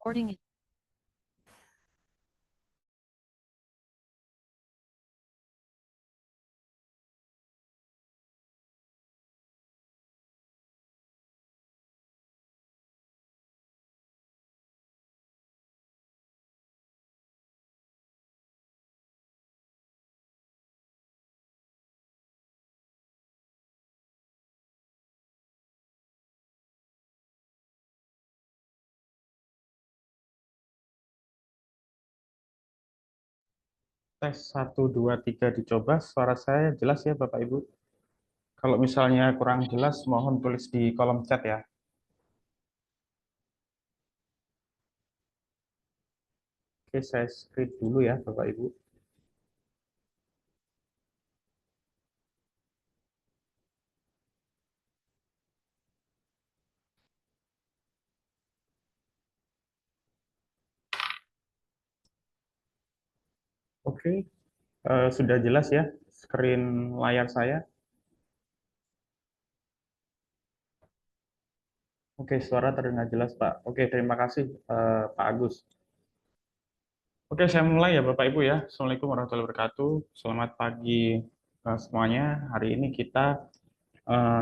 Recording. Tes 1, 2, 3 dicoba. Suara saya jelas ya Bapak Ibu. Kalau misalnya kurang jelas, mohon tulis di kolom chat ya. Oke, saya screen dulu ya Bapak Ibu. Oke, sudah jelas ya screen layar saya. Oke, suara terdengar jelas Pak. Oke, terima kasih Pak Agus. Oke, saya mulai ya Bapak Ibu ya. Assalamualaikum warahmatullahi wabarakatuh. Selamat pagi semuanya. Hari ini kita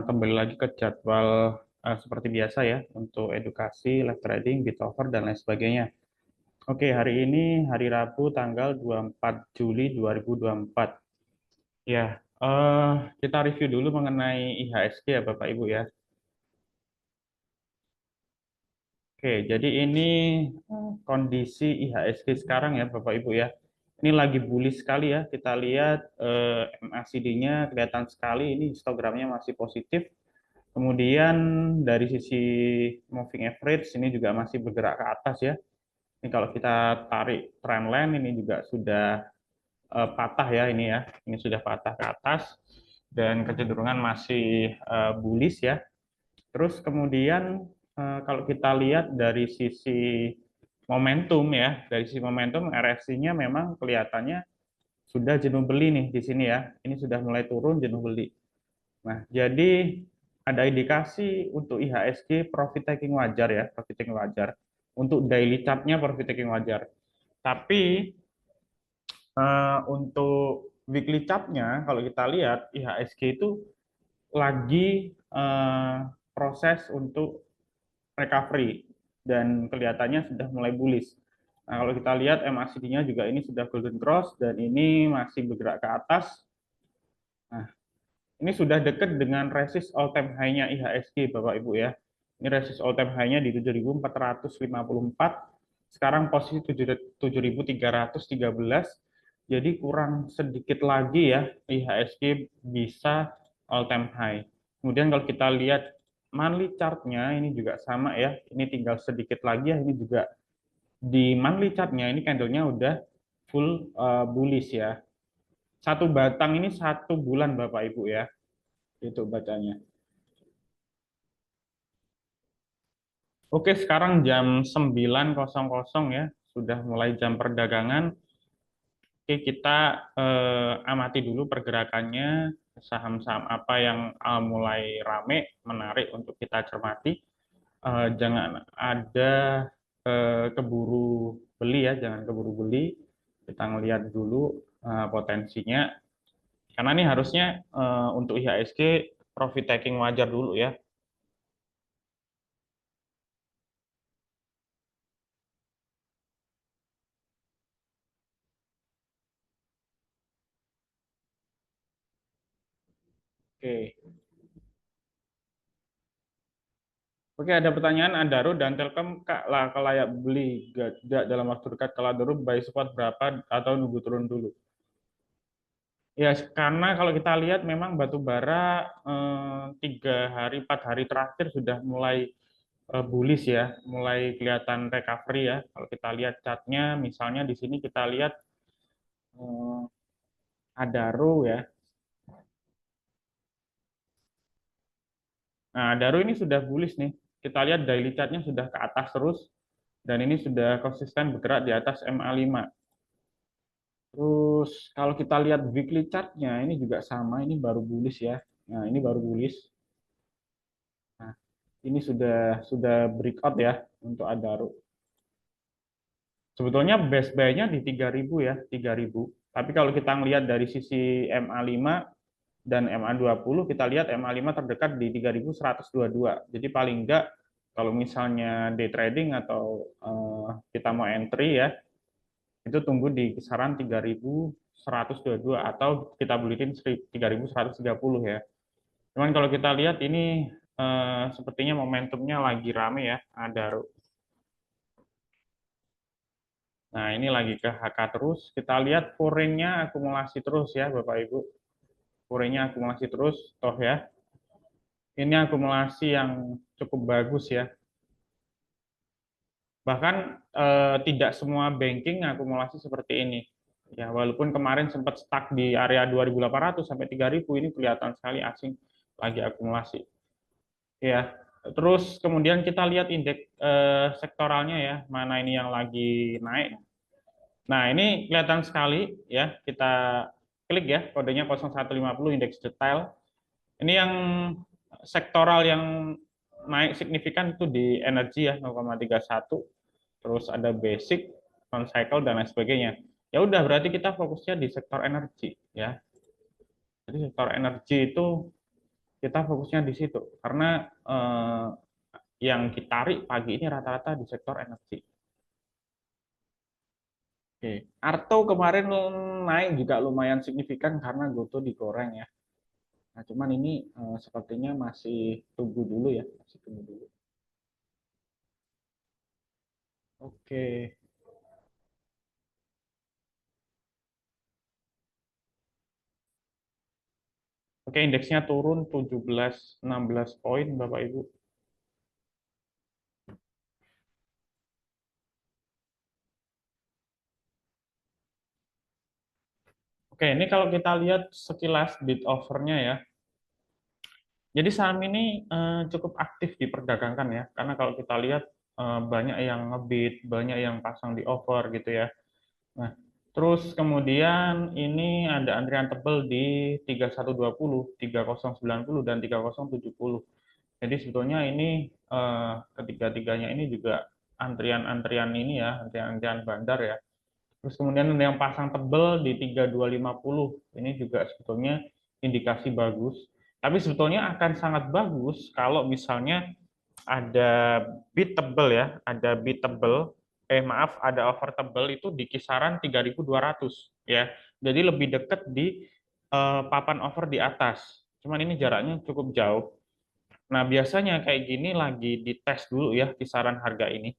kembali lagi ke jadwal seperti biasa ya untuk edukasi, live trading, bitover, dan lain sebagainya. Oke, hari ini hari Rabu tanggal 24 Juli 2024. Ya, kita review dulu mengenai IHSG ya Bapak Ibu ya. Oke, jadi ini kondisi IHSG sekarang ya Bapak Ibu ya. Ini lagi bullish sekali ya. Kita lihat MACD-nya kelihatan sekali, ini histogramnya masih positif. Kemudian dari sisi moving average ini juga masih bergerak ke atas ya. Ini kalau kita tarik trendline ini juga sudah patah ya ini ya. Ini sudah patah ke atas dan kecenderungan masih bullish ya. Terus kemudian kalau kita lihat dari sisi momentum ya, dari sisi momentum RSI-nya memang kelihatannya sudah jenuh beli nih di sini ya. Ini sudah mulai turun jenuh beli. Nah, jadi ada indikasi untuk IHSG profit taking wajar ya, profit taking wajar. Untuk daily chart-nya profit taking wajar. Tapi untuk weekly chart-nya kalau kita lihat IHSG itu lagi proses untuk recovery dan kelihatannya sudah mulai bullish. Nah, kalau kita lihat MACD-nya juga ini sudah golden cross dan ini masih bergerak ke atas. Nah, ini sudah dekat dengan resist all time high-nya IHSG Bapak Ibu ya. Ini resist all time high-nya di 7.454. Sekarang posisi 7.313. Jadi kurang sedikit lagi ya IHSG bisa all time high. Kemudian kalau kita lihat monthly chart-nya ini juga sama ya. Ini tinggal sedikit lagi ya. Ini juga di monthly chart-nya ini candle-nya udah full bullish ya. Satu batang ini 1 bulan Bapak Ibu ya. Itu bacanya. Oke, sekarang jam 9.00 ya. Sudah mulai jam perdagangan. Oke, kita amati dulu pergerakannya, saham-saham apa yang mulai rame, menarik untuk kita cermati. Jangan ada keburu beli ya, jangan keburu beli. Kita ngelihat dulu potensinya. Karena ini harusnya untuk IHSG profit taking wajar dulu ya. Oke. Oke, ada pertanyaan Adaro dan Telkom Kak lah kalau layak beli gak dalam waktu dekat, kalau Adaro buy spot berapa atau nunggu turun dulu? Ya, karena kalau kita lihat memang batu bara 3 hari 4 hari terakhir sudah mulai bullish ya, mulai kelihatan recovery ya. Kalau kita lihat chartnya, misalnya di sini kita lihat eh, Adaro ya. Nah, Adaro ini sudah bullish nih. Kita lihat daily chartnya sudah ke atas terus dan ini sudah konsisten bergerak di atas MA5. Terus kalau kita lihat weekly chart-nya ini juga sama, ini baru bullish ya. Nah, ini baru bullish. Nah, ini sudah breakout ya untuk Adaro. Sebetulnya best buy-nya di 3.000 ya, 3.000. Tapi kalau kita ngelihat dari sisi MA5 dan MA20, kita lihat MA5 terdekat di 3.122. Jadi paling enggak kalau misalnya day trading atau kita mau entry ya, itu tunggu di kisaran 3.122 atau kita bulitin 3.130 ya. Cuman kalau kita lihat ini sepertinya momentumnya lagi rame ya, ada. Nah, ini lagi ke HK terus. Kita lihat foreign-nya akumulasi terus ya, Bapak Ibu. Foreign-nya akumulasi terus, toh ya. Ini akumulasi yang cukup bagus ya. Bahkan tidak semua banking akumulasi seperti ini. Ya, walaupun kemarin sempat stuck di area 2.800 sampai 3.000, ini kelihatan sekali asing lagi akumulasi. Ya, terus kemudian kita lihat indeks sektoralnya ya, mana ini yang lagi naik. Nah, ini kelihatan sekali ya, kita klik ya, kodenya 0150 indeks detail. Ini yang sektoral yang naik signifikan itu di energi ya, 0,31, terus ada basic, non cycle dan lain sebagainya. Ya udah, berarti kita fokusnya di sektor energi ya. Jadi sektor energi itu kita fokusnya di situ karena yang ditarik pagi ini rata-rata di sektor energi. Oke. Arto kemarin naik juga lumayan signifikan karena Goto digoreng ya. Nah, cuman ini sepertinya masih tunggu dulu ya, masih tunggu dulu. Oke. Oke, indeksnya turun 17-16 poin Bapak Ibu. Oke, ini kalau kita lihat sekilas bid offer-nya ya. Jadi saham ini cukup aktif diperdagangkan ya, karena kalau kita lihat banyak yang ngebid, banyak yang pasang di offer gitu ya. Nah, terus kemudian ini ada antrian tebal di 3120, 3090 dan 3070. Jadi sebetulnya ini ketiga-tiganya ini juga antrian-antrian ini ya, antrian-antrian bandar ya. Terus kemudian ada yang pasang tebel di 3250. Ini juga sebetulnya indikasi bagus. Tapi sebetulnya akan sangat bagus kalau misalnya ada bid tebel ya, ada bid tebel, maaf, ada offer tebel itu di kisaran 3.200 ya. Jadi lebih dekat di papan offer di atas. Cuman ini jaraknya cukup jauh. Nah, biasanya kayak gini lagi dites dulu ya kisaran harga ini.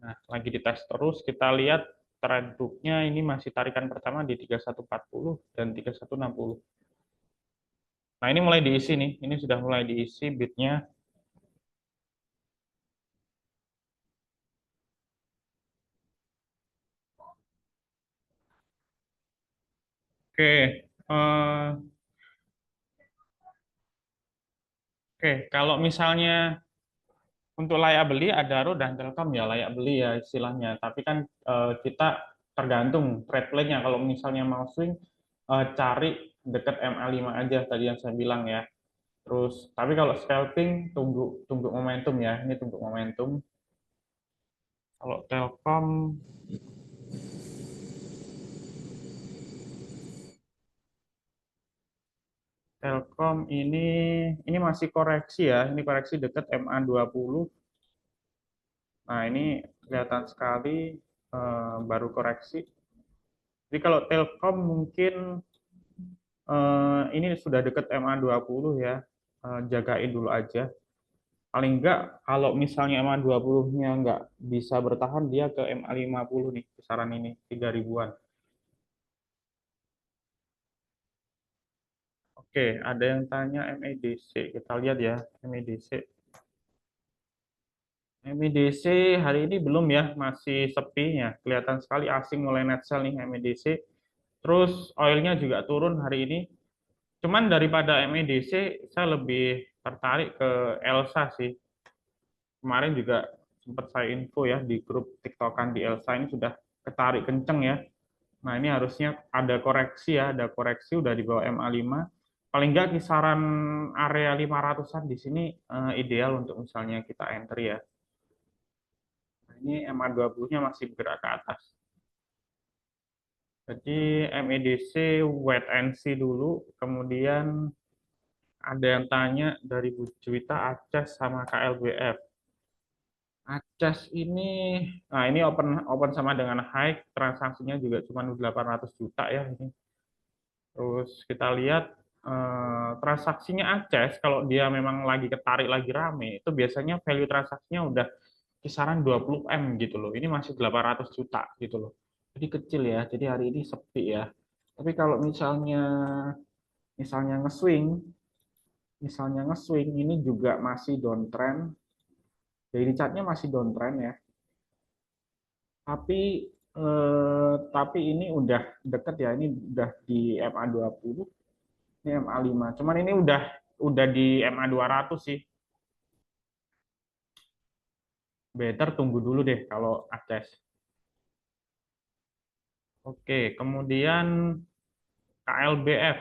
Nah, lagi dites terus, kita lihat trend book-nya ini masih tarikan pertama di 3140 dan 3160. Nah, ini mulai diisi nih, ini sudah mulai diisi bidnya. Oke, kalau misalnya untuk layak beli ada Adaro dan Telkom ya layak beli ya istilahnya. Tapi kan kita tergantung trade plan-nya. Kalau misalnya mau swing, cari dekat MA5 aja tadi yang saya bilang ya. Terus, tapi kalau scalping tunggu tunggu momentum ya. Ini tunggu momentum. Kalau Telkom, Telkom ini masih koreksi ya. Ini koreksi dekat MA20. Nah, ini kelihatan sekali baru koreksi. Jadi kalau Telkom mungkin ini sudah dekat MA20 ya. Jagain dulu aja. Paling enggak kalau misalnya MA20-nya enggak bisa bertahan, dia ke MA50 nih, kisaran ini 3.000-an. Oke, ada yang tanya MEDC. Kita lihat ya, MEDC. MEDC hari ini belum ya, masih sepi ya. Kelihatan sekali asing mulai net sell nih MEDC. Terus oilnya juga turun hari ini. Cuman daripada MEDC, saya lebih tertarik ke Elsa sih. Kemarin juga sempat saya info ya di grup TikTokan di Elsa ini sudah ketarik kenceng ya. Nah, ini harusnya ada koreksi ya, ada koreksi udah di bawah MA5. Paling nggak kisaran area 500-an di sini ideal untuk misalnya kita entry ya. Nah, ini Ini MA20-nya masih bergerak ke atas. Jadi MEDC wait and see dulu, kemudian ada yang tanya dari Bu Juwita, Aces sama KLBF. Aces ini, nah ini open sama dengan high, transaksinya juga cuma 800 juta ya ini. Terus kita lihat transaksinya Aces, kalau dia memang lagi ketarik, lagi rame, itu biasanya value transaksinya udah kisaran 20 M gitu loh. Ini masih 800 juta gitu loh. Jadi kecil ya, jadi hari ini sepi ya. Tapi kalau misalnya nge-swing ini juga masih downtrend. Daily chartnya masih downtrend ya. Tapi ini udah deket ya, ini udah di MA20, ini MA5. Cuman ini udah di MA200 sih. Better tunggu dulu deh kalau Aces. Oke, kemudian KLBF.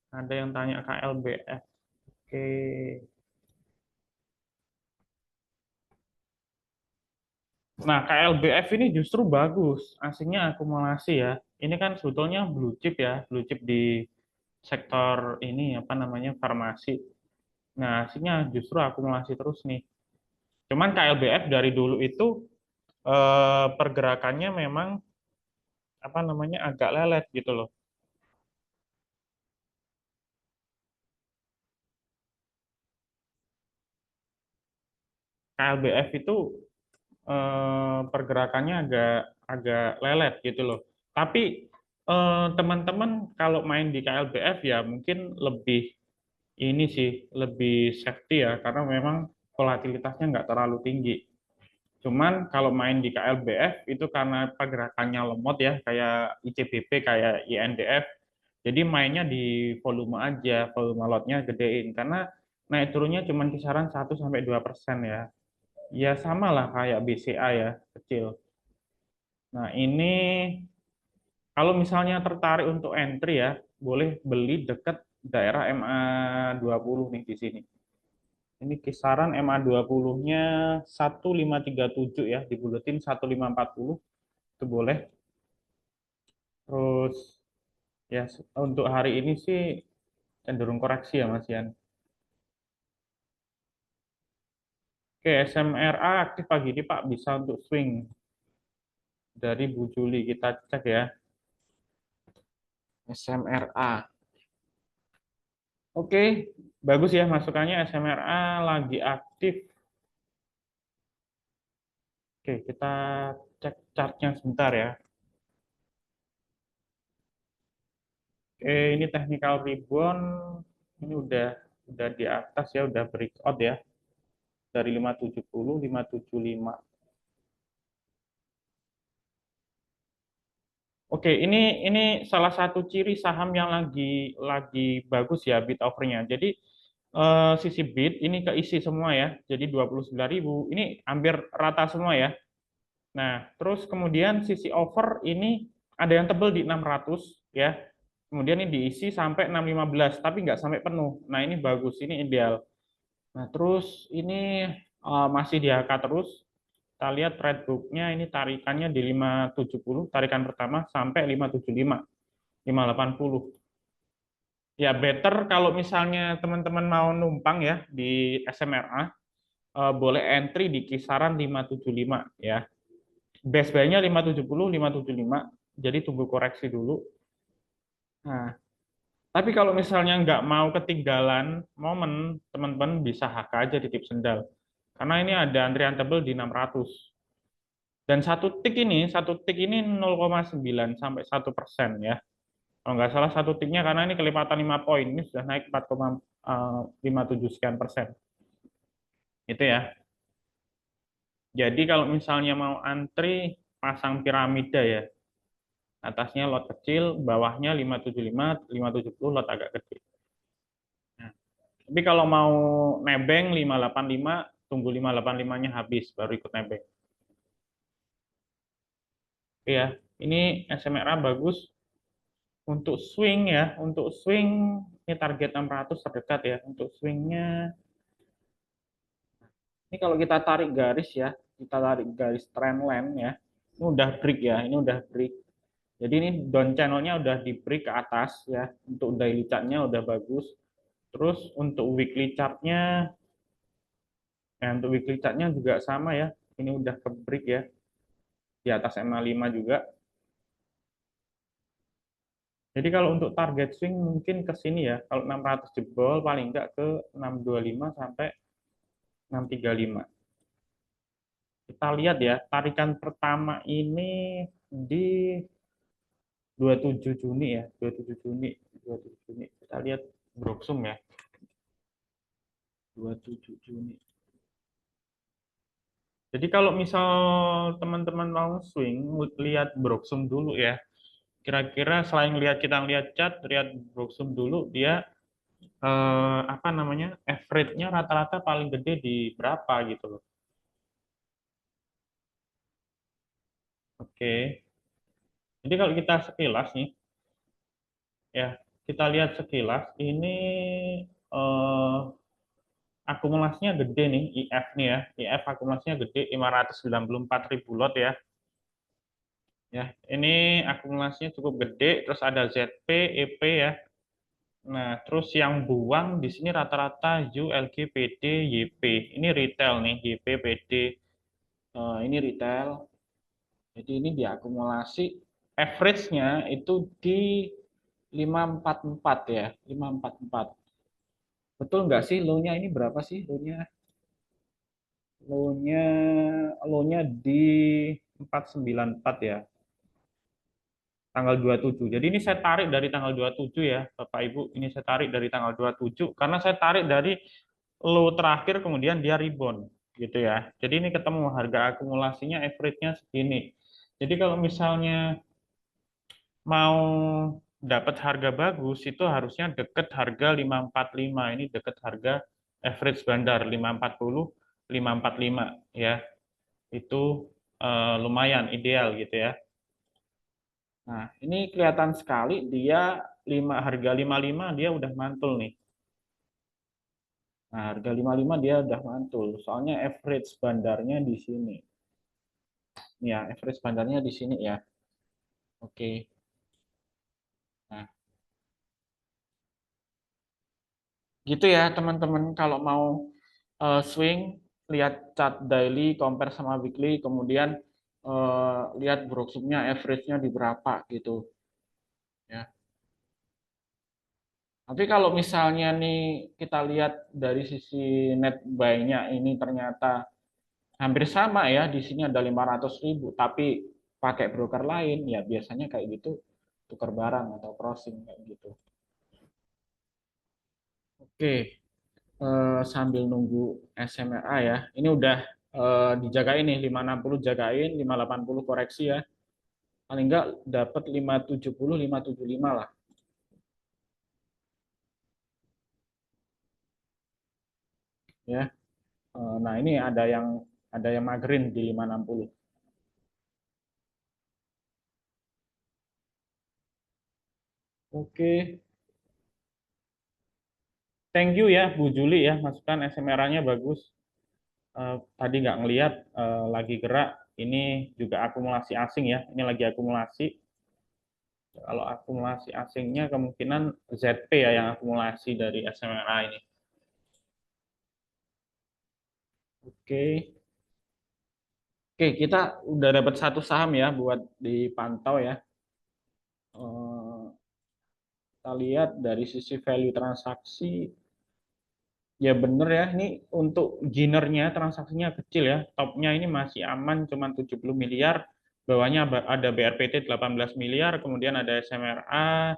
Ada yang tanya KLBF. Oke. Nah, KLBF ini justru bagus. Asingnya akumulasi ya. Ini kan sebetulnya blue chip ya, blue chip di sektor ini apa namanya farmasi. Nah, asingnya justru akumulasi terus nih. Cuman KLBF dari dulu itu pergerakannya memang apa namanya agak lelet gitu loh. KLBF itu pergerakannya agak agak lelet gitu loh. Tapi teman-teman kalau main di KLBF ya mungkin lebih ini sih lebih safety ya karena memang volatilitasnya nggak terlalu tinggi. Cuman kalau main di KLBF itu karena pergerakannya lemot ya kayak ICBP kayak INDF. Jadi mainnya di volume aja, volume lotnya gedein karena naik turunnya cuma kisaran 1 sampai 2% ya. Ya sama lah kayak BCA ya, kecil. Nah, ini kalau misalnya tertarik untuk entry ya, boleh beli dekat daerah MA20 nih di sini. Ini kisaran MA20-nya 1537 ya, dibuletin 1540 itu boleh. Terus ya untuk hari ini sih cenderung koreksi ya Mas Yan. Oke, SMRA aktif pagi ini Pak, bisa untuk swing dari Bu Juli kita cek ya. SMRA. Oke, bagus ya masukannya SMRA lagi aktif. Oke, kita cek chartnya sebentar ya. Oke, ini technical rebound ini udah di atas ya, udah breakout ya dari 570, 575. Oke, ini salah satu ciri saham yang lagi bagus ya bid offernya. Jadi sisi bid ini keisi semua ya. Jadi 29.000 ini hampir rata semua ya. Nah, terus kemudian sisi over ini ada yang tebel di 600 ya. Kemudian ini diisi sampai 615 tapi nggak sampai penuh. Nah, ini bagus, ini ideal. Nah, terus ini masih di HK terus. Kita lihat trade book-nya ini tarikannya di 570, tarikan pertama sampai 575, 580. Ya, better kalau misalnya teman-teman mau numpang ya di SMRA, boleh entry di kisaran 575 ya. Base buy-nya 570, 575, jadi tunggu koreksi dulu. Nah, tapi kalau misalnya nggak mau ketinggalan momen, teman-teman bisa HK aja di tip sendal. Karena ini ada antrian tebel di 600. Dan satu tik ini 0,9 sampai 1% ya. Kalau nggak salah satu tiknya karena ini kelipatan 5 poin, ini sudah naik 4,57 sekian persen. Itu ya. Jadi kalau misalnya mau antri, pasang piramida ya. Atasnya lot kecil, bawahnya 575, 570 lot agak gede. Nah, tapi kalau mau nebeng 585, tunggu 585-nya habis, baru ikut nebeng. Oke ya, ini SMRA bagus. Untuk swing ya, untuk swing ini target 600 terdekat ya. Untuk swingnya, ini kalau kita tarik garis ya, kita tarik garis trendline ya. Ini udah break ya, ini udah break. Jadi ini down channelnya udah di break ke atas ya. Untuk daily chartnya udah bagus. Terus untuk weekly chartnya, untuk weekly chartnya juga sama ya. Ini udah ke break ya, di atas MA5 juga. Jadi kalau untuk target swing mungkin ke sini ya. Kalau 600 jebol paling enggak ke 625 sampai 635. Kita lihat ya, tarikan pertama ini di 27 Juni ya, 27 Juni, 27 Juni. Kita lihat Broksum ya, 27 Juni. Jadi kalau misal teman-teman mau swing, lihat Broksum dulu ya. Kira-kira selain kita lihat chart, lihat Broksum dulu, dia apa namanya, average-nya rata-rata paling gede di berapa gitu loh. Oke. Jadi kalau kita sekilas nih, ya kita lihat sekilas ini eh, akumulasinya gede nih, IF nih ya. IF akumulasinya gede, 594.000 lot ya. Ya, ini akumulasinya cukup gede, terus ada ZP, EP ya. Nah, terus yang buang di sini rata-rata U, LG, PD, YP. Ini retail nih, YP, PD. Ini retail. Jadi ini diakumulasi. Average-nya itu di 544 ya, 544. Betul nggak sih low-nya ini berapa sih low-nya? Low-nya low-nya di 494 ya, tanggal 27. Jadi ini saya tarik dari tanggal 27 ya, Bapak Ibu. Ini saya tarik dari tanggal 27 karena saya tarik dari low terakhir kemudian dia rebound gitu ya. Jadi ini ketemu harga akumulasinya average-nya segini. Jadi kalau misalnya mau dapat harga bagus itu harusnya deket harga 545. Ini deket harga average bandar 540, 545 ya. Itu lumayan ideal gitu ya. Nah, ini kelihatan sekali dia harga 55 dia udah mantul nih. Nah, harga 55 dia udah mantul. Soalnya average bandarnya di sini. Ya, average bandarnya di sini ya. Oke. Nah, gitu ya teman-teman kalau mau swing lihat chart daily compare sama weekly kemudian lihat broksumnya average-nya di berapa gitu ya. Tapi kalau misalnya nih kita lihat dari sisi net buy-nya ini ternyata hampir sama ya, di sini ada 500.000 tapi pakai broker lain ya biasanya kayak gitu tukar barang atau crossing kayak gitu. Oke, sambil nunggu SMRA ya. Ini udah dijagain nih 560 jagain, 580 koreksi ya. Paling enggak dapat 570, 575 lah ya. Nah, ini ada yang magerin di 560. Oke, thank you ya Bu Juli ya, masukan SMRA-nya bagus. Tadi nggak ngelihat lagi gerak, ini juga akumulasi asing ya, ini lagi akumulasi. Kalau akumulasi asingnya kemungkinan ZP ya yang akumulasi dari SMRA ini. Oke, oke kita udah dapat satu saham ya buat dipantau ya. Eh, Kita lihat dari sisi value transaksi, ya bener ya, ini untuk ginernya transaksinya kecil ya, topnya ini masih aman, cuma 70 miliar, bawahnya ada BRPT 18 miliar, kemudian ada SMRA,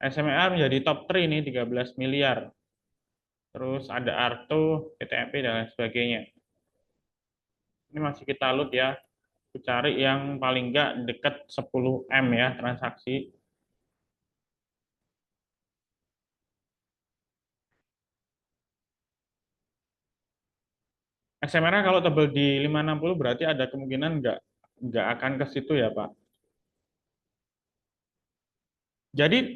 SMRA menjadi top 3 ini 13 miliar, terus ada Arto, PTMP, dan lain sebagainya. Ini masih kita load ya, cari yang paling enggak dekat 10 M ya transaksi. SMRA kalau tebel di 560 berarti ada kemungkinan nggak akan ke situ ya Pak. Jadi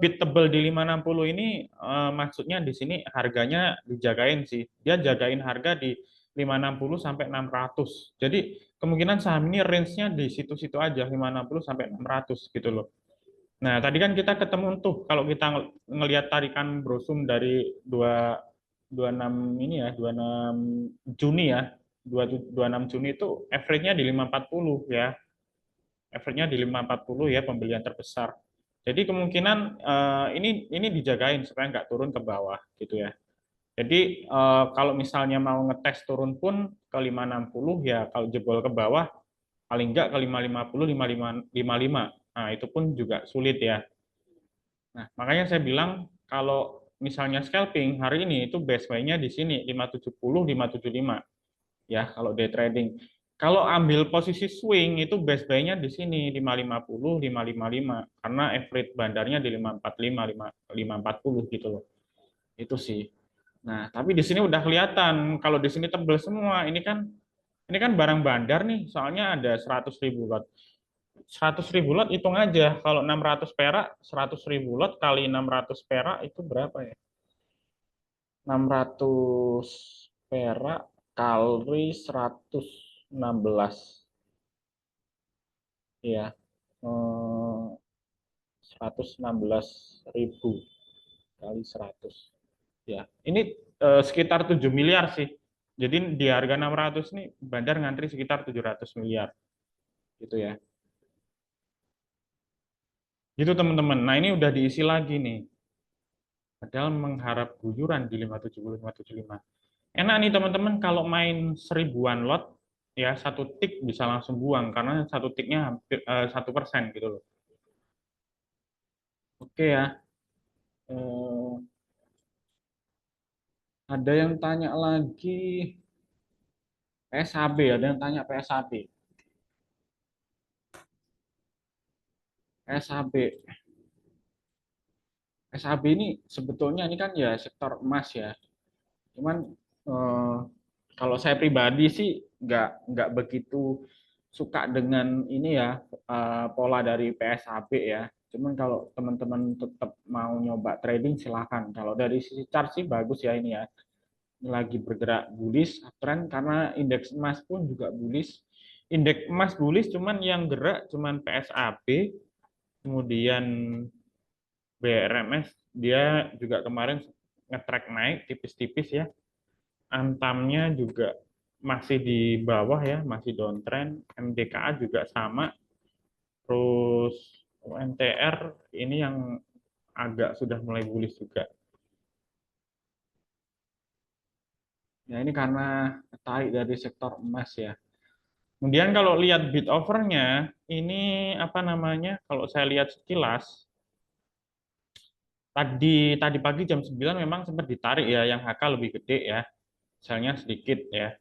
bid tebel di 560 ini maksudnya di sini harganya dijagain sih. Dia jagain harga di 560 sampai 600. Jadi kemungkinan saham ini range-nya di situ-situ aja 560 sampai 600 gitu loh. Nah, tadi kan kita ketemu tuh kalau kita ngelihat tarikan brosum dari 26 ini ya, 26 Juni ya. 26 Juni itu average-nya di 540 ya. Average-nya di 540 ya pembelian terbesar. Jadi kemungkinan ini dijagain supaya nggak turun ke bawah gitu ya. Jadi kalau misalnya mau ngetes turun pun ke 560 ya kalau jebol ke bawah paling nggak ke 550 55. Nah, itu pun juga sulit ya. Nah, makanya saya bilang kalau misalnya scalping hari ini itu best buy-nya di sini 570 575 ya kalau day trading. Kalau ambil posisi swing itu best buy-nya di sini 550 555 karena average bandarnya di 545 540 gitu loh. Itu sih. Nah, tapi di sini udah kelihatan kalau di sini tebel semua. Ini kan barang bandar nih, soalnya ada 100.000 lot. 100.000 lot hitung aja. Kalau 600 perak, 100.000 lot kali 600 perak itu berapa ya? 600 perak kali 116. Ya, 116.000 kali 100. Ya, ini sekitar 7 miliar sih. Jadi di harga 600 nih bandar ngantri sekitar 700 miliar gitu ya. Gitu teman-teman. Nah, ini udah diisi lagi nih. Padahal mengharap guyuran di 570 575. Enak nih teman-teman kalau main seribuan lot ya satu tik bisa langsung buang karena satu tiknya hampir 1% gitu loh. Oke ya. Eh, ada yang tanya lagi PSHB, ada yang tanya PSHB. PSHB. PSHB ini sebetulnya ini kan ya sektor emas ya. Cuman eh, kalau saya pribadi sih nggak begitu suka dengan ini ya pola dari PSHB ya. Cuman kalau teman-teman tetap mau nyoba trading silahkan. Kalau dari sisi chart sih bagus ya ini ya. Ini lagi bergerak bullish uptrend karena indeks emas pun juga bullish. Indeks emas bullish cuman yang gerak cuman PSAB, kemudian BRMS dia juga kemarin nge-track naik tipis-tipis ya. Antamnya juga masih di bawah ya, masih downtrend. MDKA juga sama. Terus UNTR ini yang agak sudah mulai bullish juga. Ya ini karena tarik dari sektor emas ya. Kemudian kalau lihat bid overnya, ini apa namanya? Kalau saya lihat sekilas, tadi pagi jam 9 memang sempat ditarik ya, yang HK lebih gede ya, misalnya sedikit ya.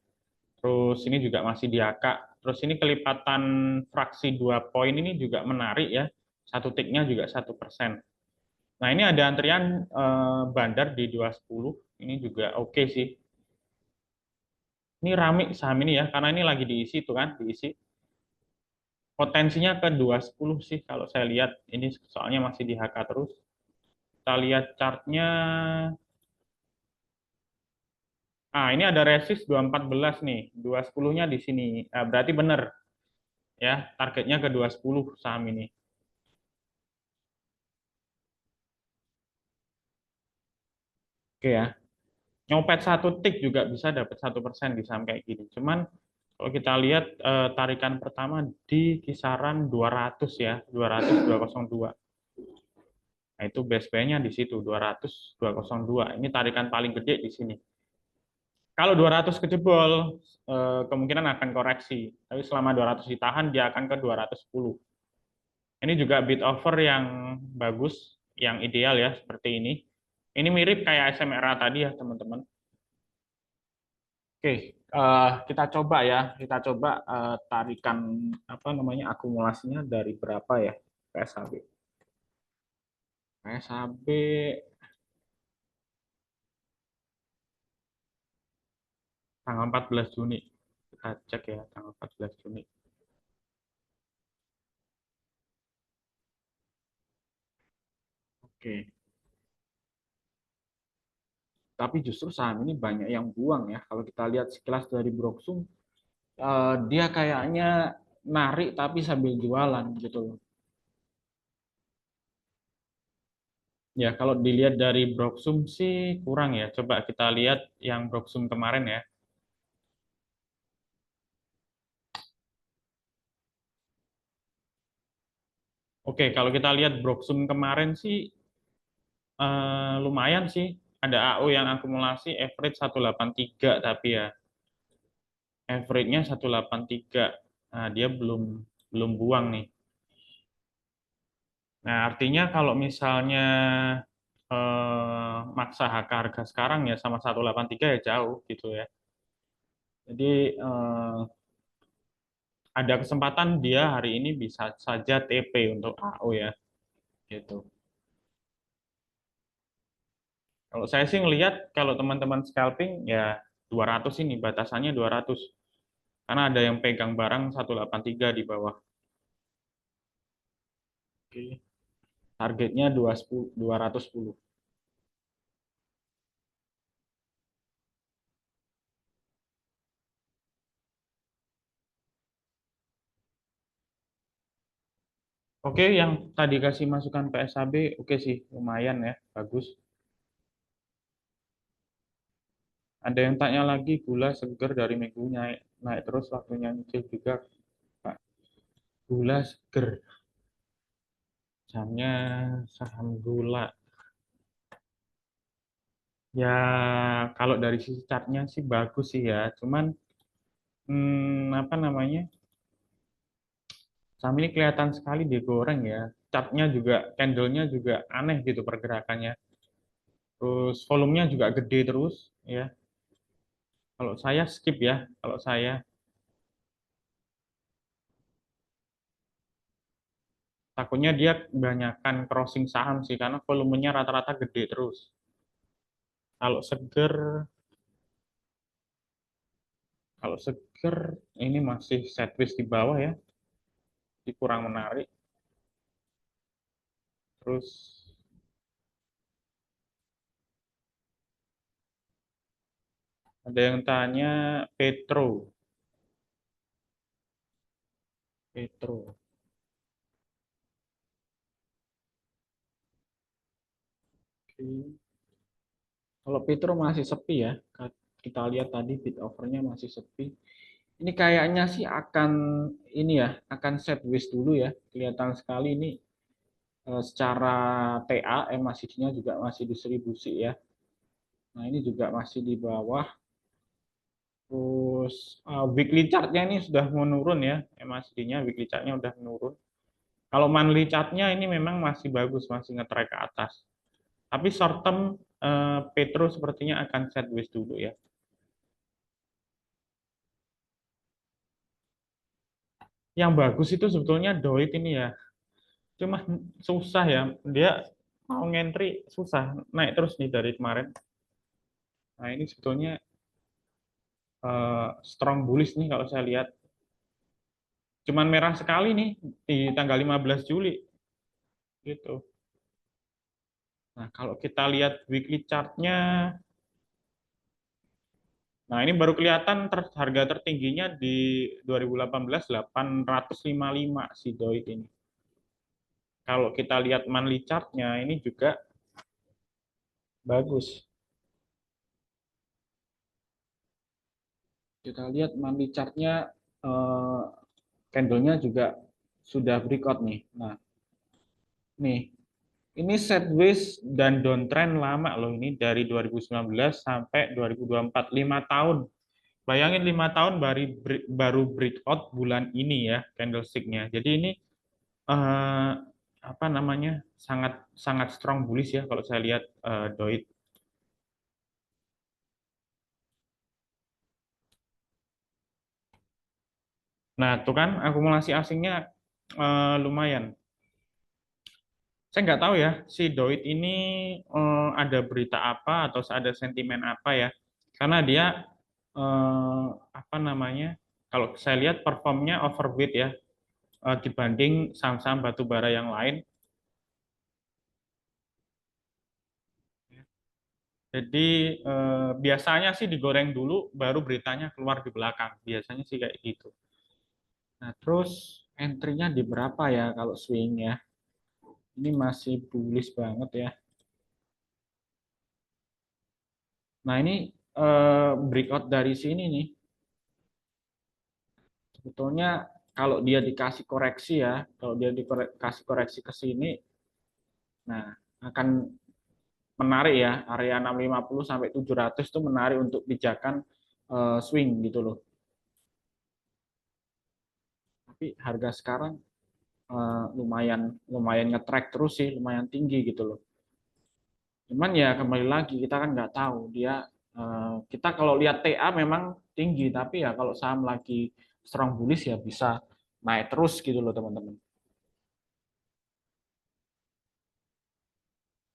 Terus ini juga masih di HK. Terus ini kelipatan fraksi 2 poin ini juga menarik ya. Satu tiknya juga 1%. Nah ini ada antrian bandar di 210. Ini juga oke sih. Ini rame saham ini ya, karena ini lagi diisi tuh kan, diisi. Potensinya ke 210 sih kalau saya lihat. Ini soalnya masih di HK terus. Kita lihat chartnya. Ah, ini ada resist 214 nih. 210-nya di sini. Nah, berarti benar ya, targetnya ke 210 saham ini. Oke ya. Nyopet satu tik juga bisa dapat 1% di saham kayak gini. Cuman kalau kita lihat tarikan pertama di kisaran 200 ya, 200 202. Nah, itu best buy-nya di situ 200 202. Ini tarikan paling gede di sini. Kalau 200 kejebol, kemungkinan akan koreksi. Tapi selama 200 ditahan, dia akan ke 210. Ini juga bid offer yang bagus, yang ideal ya, seperti ini. Ini mirip kayak SMRA tadi ya, teman-teman. Oke, kita coba ya, kita coba tarikan apa namanya akumulasinya dari berapa ya PSHB. PSHB tanggal 14 Juni. Kita cek ya, tanggal 14 Juni. Oke, Tapi justru saham ini banyak yang buang ya. Kalau kita lihat sekilas dari Broksum, dia kayaknya narik tapi sambil jualan gitu loh. Ya, kalau dilihat dari Broksum sih kurang ya. Coba kita lihat yang Broksum kemarin ya. Oke, kalau kita lihat Broksum kemarin sih lumayan sih. Ada AU yang akumulasi average 183 tapi ya average-nya 183. Nah, dia belum belum buang nih. Nah, artinya kalau misalnya maksa harga sekarang ya sama 183 ya jauh gitu ya. Jadi ada kesempatan dia hari ini bisa saja TP untuk AU ya gitu. Kalau saya sih ngelihat kalau teman-teman scalping ya 200 ini batasannya 200. Karena ada yang pegang barang 183 di bawah. Oke. Targetnya 210. Oke, yang tadi kasih masukan PSAB, oke sih, lumayan ya, bagus. Ada yang tanya lagi, gula seger dari minggu naik, naik terus waktunya nyicil juga, Pak. Gula seger, jamnya saham gula. Ya, kalau dari sisi chartnya sih bagus sih ya, cuman apa namanya, saham ini kelihatan sekali digoreng ya. Chartnya juga, candlenya juga aneh gitu pergerakannya. Terus volumenya juga gede terus, ya. Kalau saya skip ya, kalau saya takutnya dia kebanyakan crossing saham sih karena volumenya rata-rata gede terus. Kalau seger, kalau seger ini masih sideways di bawah ya, di kurang menarik. Terus ada yang tanya Petro, Petro. Oke. Kalau Petro masih sepi ya, kita lihat tadi bid overnya masih sepi. Ini kayaknya sih akan ini ya, akan sideways dulu ya. Kelihatan sekali ini secara TA MACD-nya juga masih distribusi ya. Nah, ini juga masih di bawah. Terus weekly chart-nya ini sudah menurun ya. MACD-nya weekly chart-nya udah menurun. Kalau monthly chart-nya ini memang masih bagus, masih nge-track ke atas. Tapi short term Petro sepertinya akan sideways dulu ya. Yang bagus itu sebetulnya Doit ini ya. Cuma susah ya. Dia mau ngentry susah. Naik terus nih dari kemarin. Nah, ini sebetulnya strong bullish nih kalau saya lihat. Cuman merah sekali nih di tanggal 15 Juli gitu. Nah, kalau kita lihat weekly chart-nya, nah ini baru kelihatan harga tertingginya di 2018 855 si Doit ini. Kalau kita lihat monthly chart-nya ini juga bagus. Kita lihat monthly chart-nya eh, candle-nya juga sudah breakout nih. Nah, nih ini sideways dan downtrend lama loh ini dari 2019 sampai 2024, 5 tahun. Bayangin 5 tahun baru breakout bulan ini ya candlestick-nya. Jadi ini eh, apa namanya sangat sangat strong bullish ya kalau saya lihat Doit. Nah, tuh kan akumulasi asingnya lumayan. Saya nggak tahu ya si Doit ini ada berita apa atau ada sentimen apa ya. Karena dia apa namanya? Kalau saya lihat performnya overweight ya dibanding saham-saham batubara yang lain. Jadi biasanya sih digoreng dulu, baru beritanya keluar di belakang. Biasanya sih kayak gitu. Nah, terus entry-nya di berapa ya kalau swing ya? Ini masih bullish banget ya. Nah, ini breakout dari sini nih. Sebetulnya kalau dia dikasih koreksi ya, kalau dia dikasih koreksi ke sini, nah akan menarik ya, area 650 sampai 700 itu menarik untuk pijakan swing gitu loh. Tapi harga sekarang lumayan lumayan nge-track terus sih, lumayan tinggi gitu loh. Cuman ya kembali lagi kita kan nggak tahu dia kita kalau lihat TA memang tinggi, tapi ya kalau saham lagi strong bullish ya bisa naik terus gitu loh teman-teman.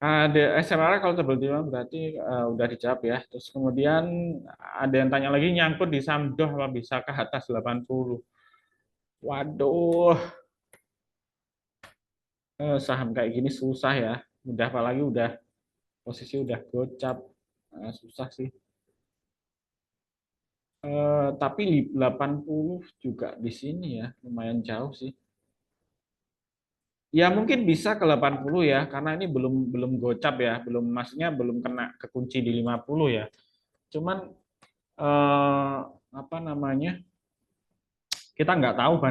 Ada SMR kalau tebel timbang berarti udah dijawab ya. Terus kemudian ada yang tanya lagi nyangkut di Samdoh apa bisa ke atas 80. Waduh, saham kayak gini susah ya. Udah apalagi udah posisi udah gocap. Susah sih. Tapi 80 juga di sini ya, lumayan jauh sih. Ya mungkin bisa ke 80 ya, karena ini belum belum gocap ya, belum maksudnya belum kena kekunci di 50 ya. Cuman apa namanya? Kita nggak tahu